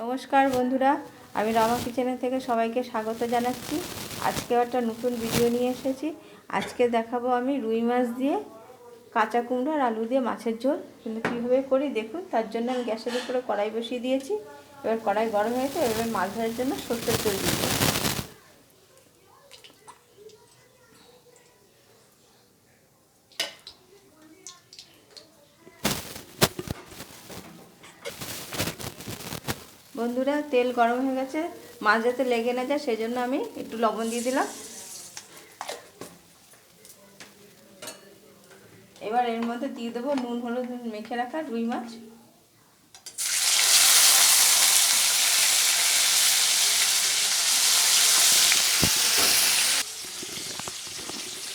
নমস্কার বন্ধুরা, আমি রামা কিচেনে থেকে সবাইকে স্বাগত জানাচ্ছি। আজকে একটা নতুন ভিডিও নিয়ে এসেছি। আজকে দেখাবো আমি রুই মাছ দিয়ে কাঁচা কুমড়ো আর আলু দিয়ে মাছের ঝোল কিন্তু কীভাবে করি দেখুন। তার জন্য আমি গ্যাসের উপরে কড়াই বসিয়ে দিয়েছি। এবার কড়াই গরম হয়েছে, এবার মাছ ধরার জন্য সর্ষের তেল দিয়ে দিই। বন্ধুরা, তেল গরম হয়ে গেছে, মাছ যাতে লেগে না যায় সেই জন্য আমি একটু লবণ দিয়ে দিলাম। এবার এর মধ্যে দিয়ে দেবো নুন হলুদ মেখে রাখা রুই মাছ।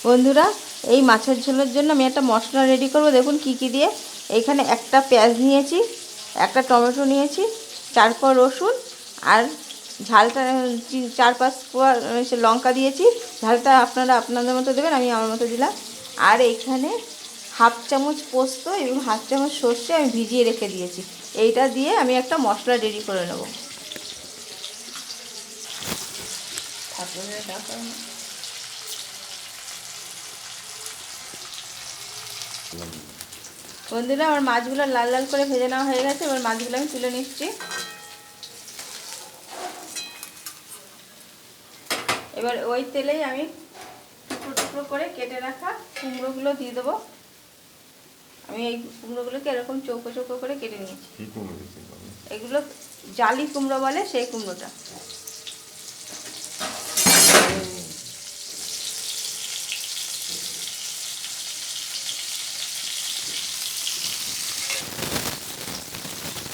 বন্ধুরা, এই মাছের ঝোলের জন্য আমি একটা মশলা রেডি করব। দেখুন কি কি দিয়ে। এইখানে একটা পেঁয়াজ নিয়েছি, একটা টমেটো নিয়েছি, 4 কোয়া রসুন আর ঝালটা 4-5 কোয়া লঙ্কা দিয়েছি। ঝালটা আপনারা আপনাদের মতো দেবেন, আমি আমার মতো দিলাম। আর এইখানে হাফ চামচ পোস্ত এবং হাফ চামচ সর্ষে আমি ভিজিয়ে রেখে দিয়েছি। এইটা দিয়ে আমি একটা মশলা রেডি করে নেব। বন্ধুরা, আমার মাছগুলো লাল লাল করে ভেজে নেওয়া হয়ে গেছে। এবার মাছগুলো আমি তুলে নিচ্ছি। এবার ওই তেলেই আমি টুকরো টুকরো করে কেটে রাখা কুমড়োগুলো দিয়ে দেবো। আমি এই কুমড়োগুলোকে এরকম চৌকো চৌকো করে কেটে নিয়েছি। এগুলো জালি কুমড়ো বলে, সেই কুমড়োটা।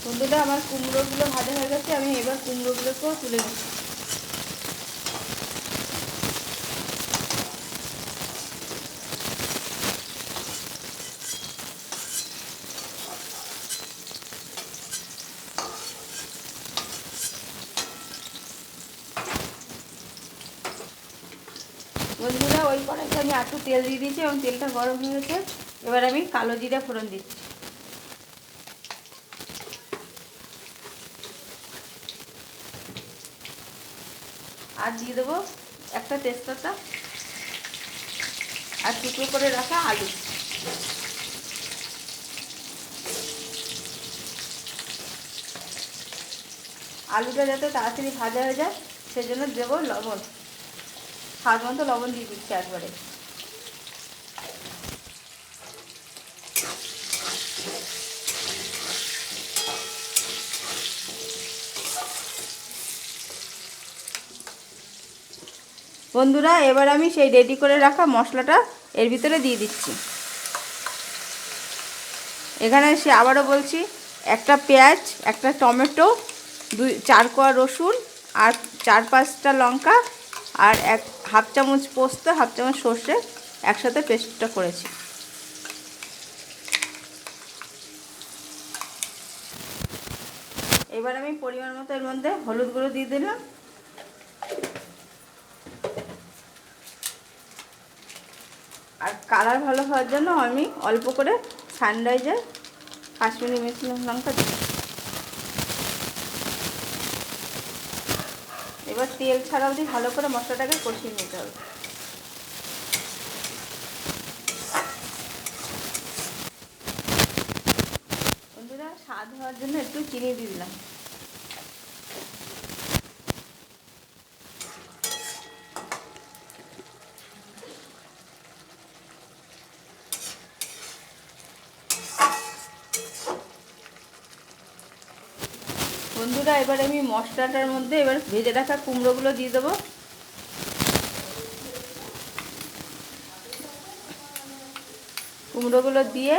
বন্ধুরা, আমার কুমড়োগুলো ভাজা হয়ে গেছে, আমি এবার কুমড়োগুলোকেও তুলে নিচ্ছি। বন্ধুরা, ওই কড়াইতে আমি একটু তেল দিয়ে দিয়েছি এবং তেলটা গরম হয়ে গেছে। এবার আমি কালো জিরা ফোড়ন দিচ্ছি। আর দিয়ে দেবো একটা তেজপাতা আর টুকরো করে রাখা আলু। আলুটা যাতে তাড়াতাড়ি ভাজা হয়ে যায় সেজন্য দেবো লবণ। স্বাদ মতো লবণ দিয়ে দিচ্ছি একবারে। বন্ধুরা, এবার আমি সেই রেডি করে রাখা মশলাটা এর ভিতরে দিয়ে দিচ্ছি। এখানে সে আবারও বলছি, একটা পেঁয়াজ, একটা টমেটো, 4 কোয়া রসুন আর 4-5টা লঙ্কা আর হাফ চামচ পোস্ত, হাফ চামচ সর্ষে একসাথে পেস্টটা করেছি। এবার আমি পরিমাণ মতো এর মধ্যে হলুদ গুঁড়ো দিয়ে দিলাম। আর কালার ভালো হওয়ার জন্য আমি অল্প করে সানরাইজার কাশ্মীরি মির্চ লঙ্কা দিই। এবার তেল ছাড়া অবধি ভালো করে মশলাটাকে কষিয়ে নিতে হবে। বন্ধুরা, স্বাদ হওয়ার জন্য একটু চিনি দিয়ে দিলাম। বন্ধুরা, এবার আমি মশলাটার মধ্যে এবার ভেজে রাখা কুমড়োগুলো দিয়ে দেবো। কুমড়োগুলো দিয়ে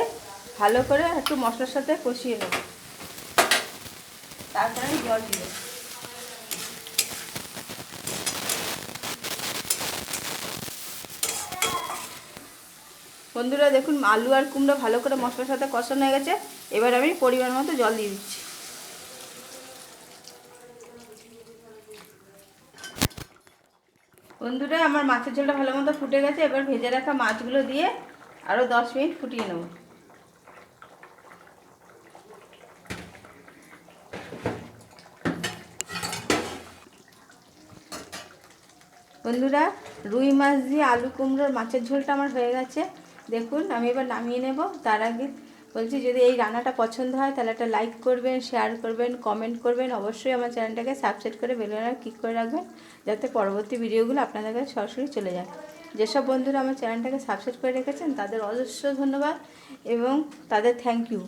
ভালো করে একটু মশলার সাথে কষিয়ে নেব। তারপরে আমি জল দিয়ে দেবো। বন্ধুরা, দেখুন আলু আর কুমড়ো ভালো করে মশলার সাথে কষানো হয়ে গেছে। এবার আমি পরিমাণ মতো জল দিয়ে দিচ্ছি। বন্ধুরা, আমার মাছের ঝোলটা ভালো মতো ফুটে গেছে। এবার ভেজে রাখা মাছগুলো দিয়ে আরও 10 মিনিট ফুটিয়ে নেব। বন্ধুরা, রুই মাছ দিয়ে আলু কুমড়োর মাছের ঝোলটা আমার হয়ে গেছে। দেখুন আমি এবার নামিয়ে নেব। তার আগে বলছি, যদি এই রান্নাটা পছন্দ হয় তাহলে একটা লাইক করবেন, শেয়ার করবেন, কমেন্ট করবেন। অবশ্যই আমার চ্যানেলটাকে সাবস্ক্রাইব করে বেল আইকন ক্লিক করে রাখবেন, যাতে পরবর্তী ভিডিওগুলো আপনাদের কাছে সরাসরি চলে যায়। যেসব বন্ধুরা আমার চ্যানেলটাকে সাবস্ক্রাইব করে রেখেছেন তাদের অজস্র ধন্যবাদ এবং তাদের থ্যাংক ইউ।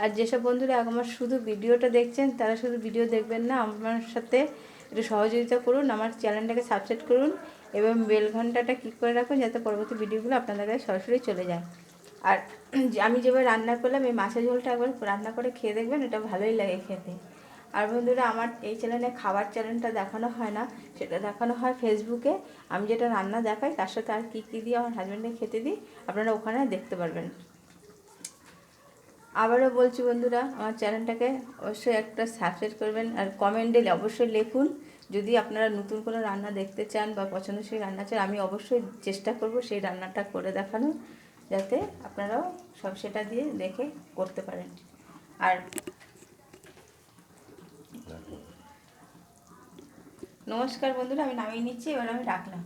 আর যেসব বন্ধুরা আমার শুধু ভিডিওটা দেখছেন তারা শুধু ভিডিও দেখবেন না, আমার সাথে একটু সহযোগিতা করুন, আমার চ্যানেলটাকে সাবস্ক্রাইব করুন এবং বেল ঘন্টাটা ক্লিক করে রাখুন, যাতে পরবর্তী ভিডিওগুলো আপনাদের কাছে সরাসরি চলে যায়। আর আমি যেভাবে রান্না করলাম এই মাছের ঝোলটা একবার রান্না করে খেয়ে দেখবেন, এটা ভালোই লাগে খেতে। আর বন্ধুরা, আমার এই চ্যানেলে খাবার চ্যানেলটা দেখানো হয় না, সেটা দেখানো হয় ফেসবুকে। আমি যেটা রান্না দেখাই তার সাথে আর কী কী দিয়ে আমার হাজব্যান্ডকে খেতে দিই, আপনারা ওখানে দেখতে পারবেন। আবারও বলছি বন্ধুরা, আমার চ্যানেলটাকে অবশ্যই একটা সাবস্ক্রাইব করবেন আর কমেন্টে অবশ্যই লিখুন যদি আপনারা নতুন কোনো রান্না দেখতে চান বা পছন্দসই রান্না চান। আমি অবশ্যই চেষ্টা করব সেই রান্নাটা করে দেখানোর, যাতে আপনারাও সব সেটা দিয়ে দেখে করতে পারেন। আর নমস্কার বন্ধুরা, আমি নামিয়ে নিচ্ছি, এবার আমি রাখলাম।